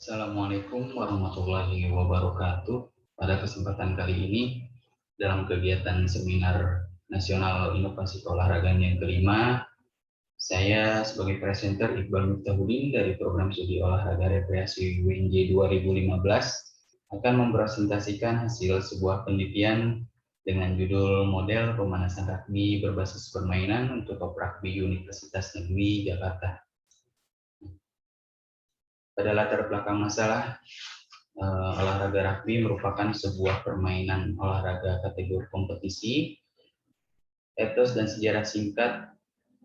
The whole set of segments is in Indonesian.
Assalamualaikum warahmatullahi wabarakatuh. Pada kesempatan kali ini, dalam kegiatan Seminar Nasional Inovasi Keolahragaan yang kelima, saya sebagai presenter Iqbal Miftahudin dari Program Studi Olahraga Rekreasi UNJ 2015 akan mempresentasikan hasil sebuah penelitian dengan judul Model Pemanasan Rugby Berbasis Permainan untuk Top Rugby Universitas Negeri Jakarta. Pada latar belakang masalah, olahraga rugby merupakan sebuah permainan olahraga kategori kompetisi. Etos dan sejarah singkat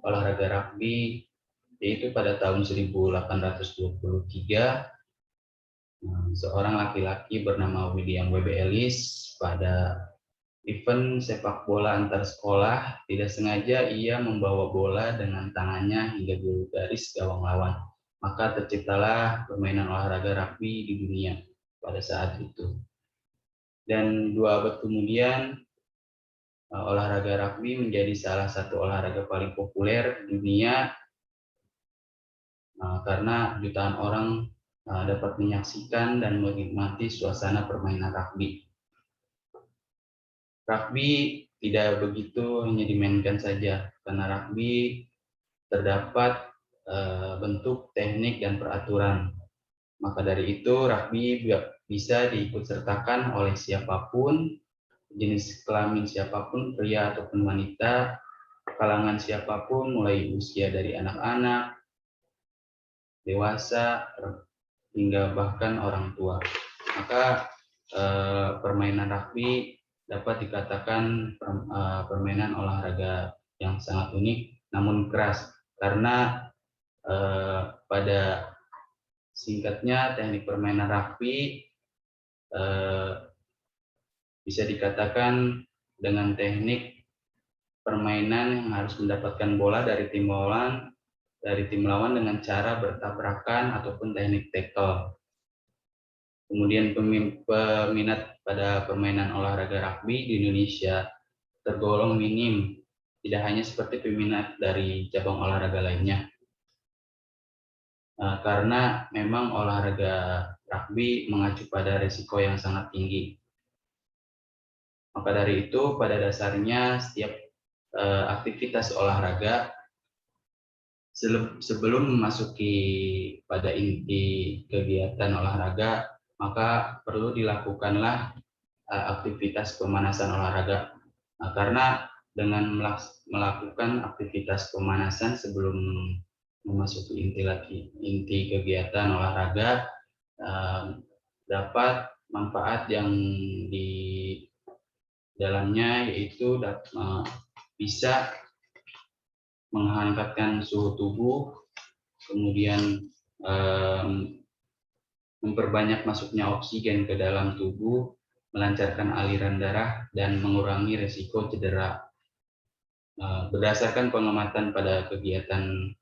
olahraga rugby yaitu pada tahun 1823, seorang laki-laki bernama William W.B. Ellis pada event sepak bola antar sekolah tidak sengaja ia membawa bola dengan tangannya hingga di garis gawang lawan. Maka terciptalah permainan olahraga rugby di dunia pada saat itu. Dan 2 abad kemudian, olahraga rugby menjadi salah satu olahraga paling populer di dunia karena jutaan orang dapat menyaksikan dan menikmati suasana permainan rugby. Rugby tidak begitu hanya dimainkan saja, karena rugby terdapat bentuk, teknik, dan peraturan. Maka dari itu, rugby bisa diikutsertakan oleh siapapun, jenis kelamin siapapun, pria ataupun wanita, kalangan siapapun, mulai usia dari anak-anak, dewasa, hingga bahkan orang tua. Maka permainan rugby dapat dikatakan permainan olahraga yang sangat unik namun keras, karena pada singkatnya teknik permainan rugby bisa dikatakan dengan teknik permainan yang harus mendapatkan bola dari tim lawan dengan cara bertabrakan ataupun teknik tackle. Kemudian peminat pada permainan olahraga rugby di Indonesia tergolong minim, tidak hanya seperti peminat dari cabang olahraga lainnya. Karena memang olahraga rugby mengacu pada risiko yang sangat tinggi. Maka dari itu, pada dasarnya setiap aktivitas olahraga sebelum memasuki pada inti kegiatan olahraga, maka perlu dilakukanlah aktivitas pemanasan olahraga. Karena dengan melakukan aktivitas pemanasan sebelum memasuki inti kegiatan olahraga, dapat manfaat yang di dalamnya, yaitu bisa menghangatkan suhu tubuh, kemudian memperbanyak masuknya oksigen ke dalam tubuh, melancarkan aliran darah, dan mengurangi risiko cedera. Berdasarkan pengamatan pada kegiatan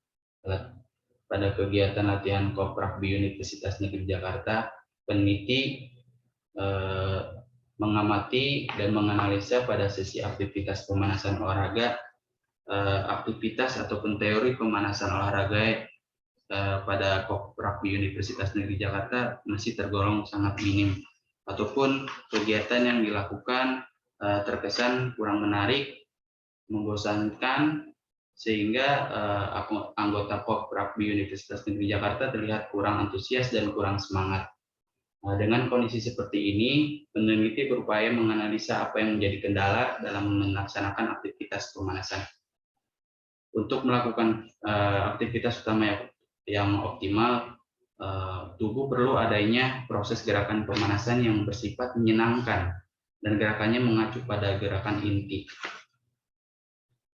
latihan Kop Rugby Universitas Negeri Jakarta, peneliti mengamati dan menganalisa pada sesi aktivitas pemanasan olahraga, aktivitas ataupun teori pemanasan olahraga pada Kop Rugby Universitas Negeri Jakarta masih tergolong sangat minim, ataupun kegiatan yang dilakukan terkesan kurang menarik, membosankan, sehingga anggota Kop Rugby Universitas Negeri Jakarta terlihat kurang antusias dan kurang semangat. Dengan kondisi seperti ini, peneliti berupaya menganalisa apa yang menjadi kendala dalam melaksanakan aktivitas pemanasan. Untuk melakukan aktivitas utama yang optimal, tubuh perlu adanya proses gerakan pemanasan yang bersifat menyenangkan dan gerakannya mengacu pada gerakan inti,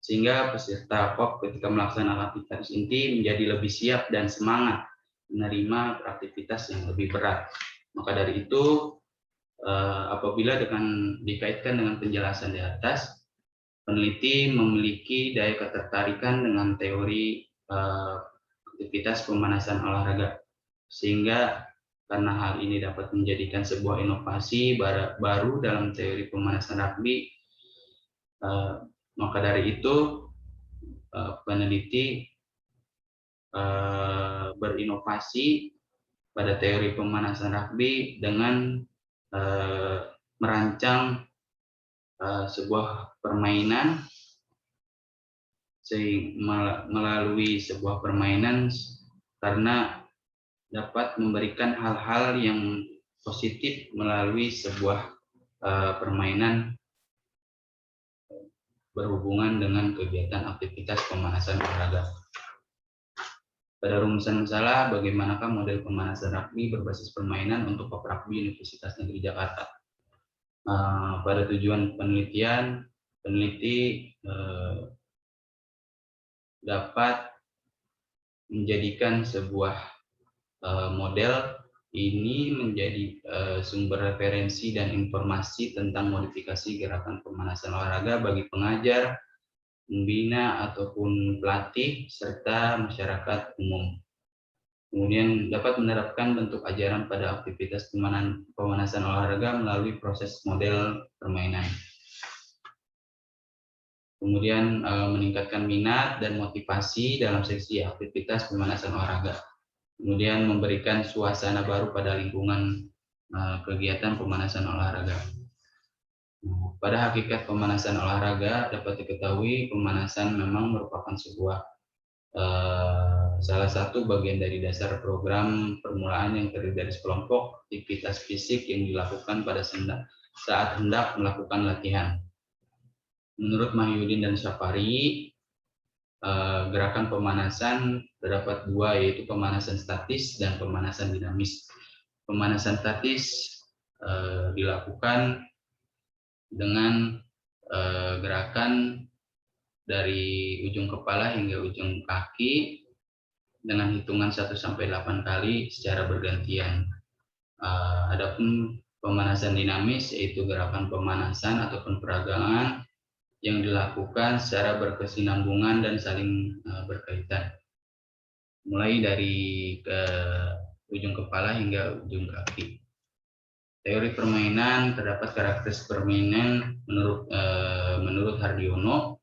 sehingga peserta Kop ketika melaksanakan aktivitas inti menjadi lebih siap dan semangat menerima aktivitas yang lebih berat. Maka dari itu, apabila dikaitkan dengan penjelasan di atas, peneliti memiliki daya ketertarikan dengan teori aktivitas pemanasan olahraga, sehingga karena hal ini dapat menjadikan sebuah inovasi baru dalam teori pemanasan rugby, maka dari itu peneliti berinovasi pada teori pemanasan rugby dengan merancang sebuah permainan melalui sebuah permainan karena dapat memberikan hal-hal yang positif melalui sebuah permainan berhubungan dengan kegiatan aktivitas pemanasan olahraga. Pada rumusan masalah, bagaimanakah model pemanasan rugby berbasis permainan untuk Kop Rugby Universitas Negeri Jakarta? Pada tujuan penelitian, peneliti dapat menjadikan sebuah model ini menjadi sumber referensi dan informasi tentang modifikasi gerakan pemanasan olahraga bagi pengajar, pembina ataupun pelatih serta masyarakat umum. Kemudian dapat menerapkan bentuk ajaran pada aktivitas pemanasan olahraga melalui proses model permainan. Kemudian meningkatkan minat dan motivasi dalam sesi aktivitas pemanasan olahraga. Kemudian memberikan suasana baru pada lingkungan kegiatan pemanasan olahraga. Pada hakikat pemanasan olahraga dapat diketahui pemanasan memang merupakan sebuah salah satu bagian dari dasar program permulaan yang terdiri dari sekelompok aktivitas fisik yang dilakukan pada saat hendak melakukan latihan. Menurut Mahyudin dan Safari, gerakan pemanasan terdapat dua, yaitu pemanasan statis dan pemanasan dinamis. Pemanasan statis dilakukan dengan gerakan dari ujung kepala hingga ujung kaki dengan hitungan 1-8 kali secara bergantian. Adapun pemanasan dinamis yaitu gerakan pemanasan ataupun peragangan yang dilakukan secara berkesinambungan dan saling berkaitan, mulai dari ujung kepala hingga ujung kaki. Teori permainan, terdapat karakteristik permainan menurut Hardiono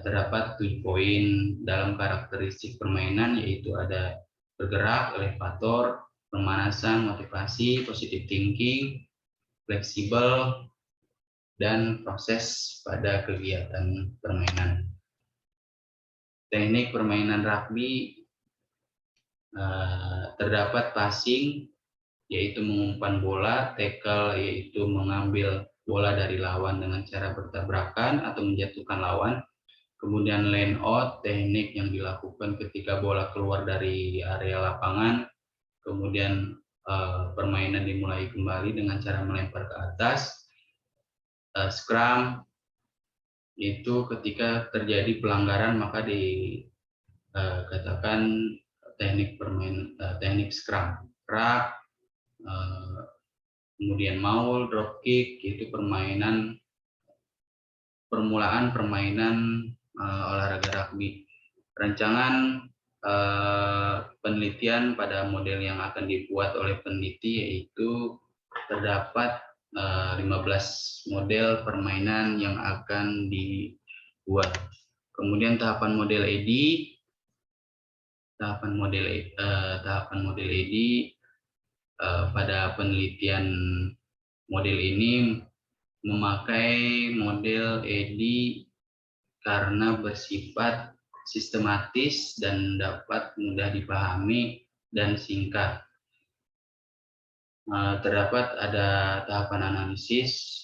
terdapat 7 poin dalam karakteristik permainan, yaitu ada bergerak, elevator, pemanasan, motivasi, positive thinking, fleksibel, dan proses pada kegiatan permainan. Teknik permainan rugby terdapat passing, yaitu mengumpan bola, tackle, yaitu mengambil bola dari lawan dengan cara bertabrakan atau menjatuhkan lawan. Kemudian line out, teknik yang dilakukan ketika bola keluar dari area lapangan. Kemudian permainan dimulai kembali dengan cara melempar ke atas. Scrum itu ketika terjadi pelanggaran maka dikatakan teknik scrum. Ruck, kemudian maul, drop kick, itu permulaan permainan olahraga rugby. Rancangan penelitian pada model yang akan dibuat oleh peneliti yaitu terdapat 15 model permainan yang akan dibuat. Kemudian tahapan model EDI, pada penelitian model ini memakai model EDI karena bersifat sistematis dan dapat mudah dipahami dan singkat. Terdapat ada tahapan analisis,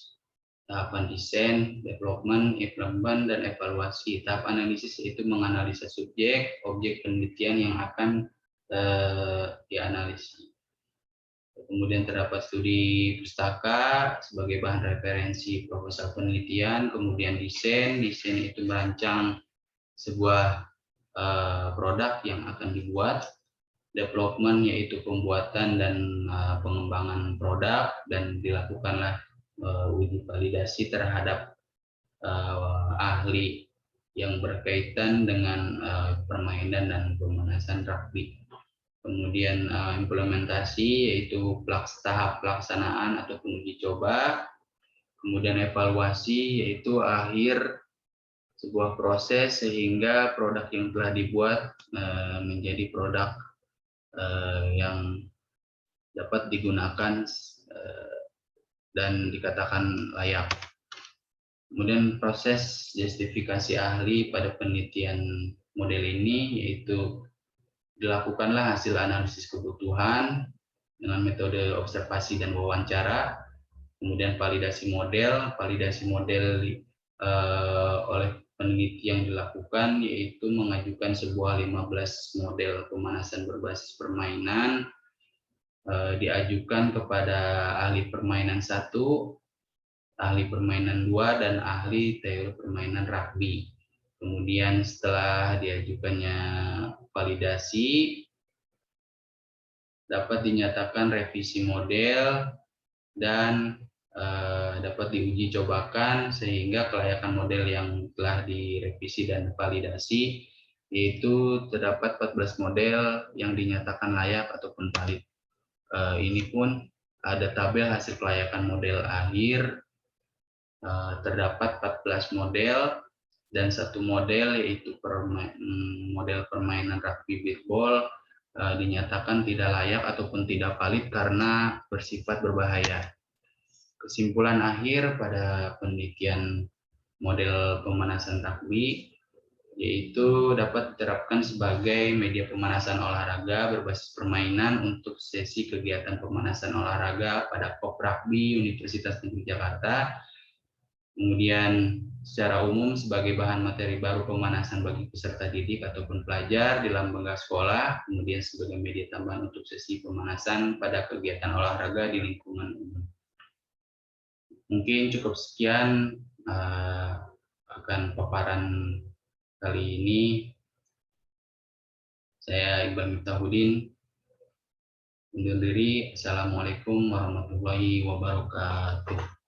tahapan desain, development, implement, dan evaluasi. Tahap analisis itu menganalisa subjek, objek penelitian yang akan dianalisis. Kemudian terdapat studi pustaka sebagai bahan referensi proposal penelitian. Kemudian desain itu merancang sebuah produk yang akan dibuat. Development yaitu pembuatan dan pengembangan produk, dan dilakukanlah uji validasi terhadap ahli yang berkaitan dengan permainan dan pemanasan rugby. Kemudian implementasi yaitu tahap pelaksanaan ataupun uji coba. Kemudian evaluasi yaitu akhir sebuah proses sehingga produk yang telah dibuat menjadi produk yang dapat digunakan dan dikatakan layak. Kemudian proses justifikasi ahli pada penelitian model ini yaitu dilakukanlah hasil analisis kebutuhan dengan metode observasi dan wawancara, kemudian validasi model oleh peneliti yang dilakukan yaitu mengajukan sebuah 15 model pemanasan berbasis permainan, diajukan kepada ahli permainan 1, ahli permainan 2, dan ahli teori permainan rugby. Kemudian setelah diajukannya validasi, dapat dinyatakan revisi model dan dapat diuji cobakan sehingga kelayakan model yang telah direvisi dan validasi yaitu terdapat 14 model yang dinyatakan layak ataupun valid. Ini pun ada tabel hasil kelayakan model akhir. Terdapat 14 model dan satu model yaitu model permainan rugby beatball dinyatakan tidak layak ataupun tidak valid karena bersifat berbahaya. Kesimpulan akhir pada penelitian model pemanasan rugby yaitu dapat diterapkan sebagai media pemanasan olahraga berbasis permainan untuk sesi kegiatan pemanasan olahraga pada KOP Rugby Universitas Negeri Jakarta. Kemudian secara umum sebagai bahan materi baru pemanasan bagi peserta didik ataupun pelajar di dalam bangga sekolah, kemudian sebagai media tambahan untuk sesi pemanasan pada kegiatan olahraga di lingkungan umum. Mungkin cukup sekian akan paparan kali ini. Saya Iqbal Miftahudin undur diri. Assalamualaikum warahmatullahi wabarakatuh.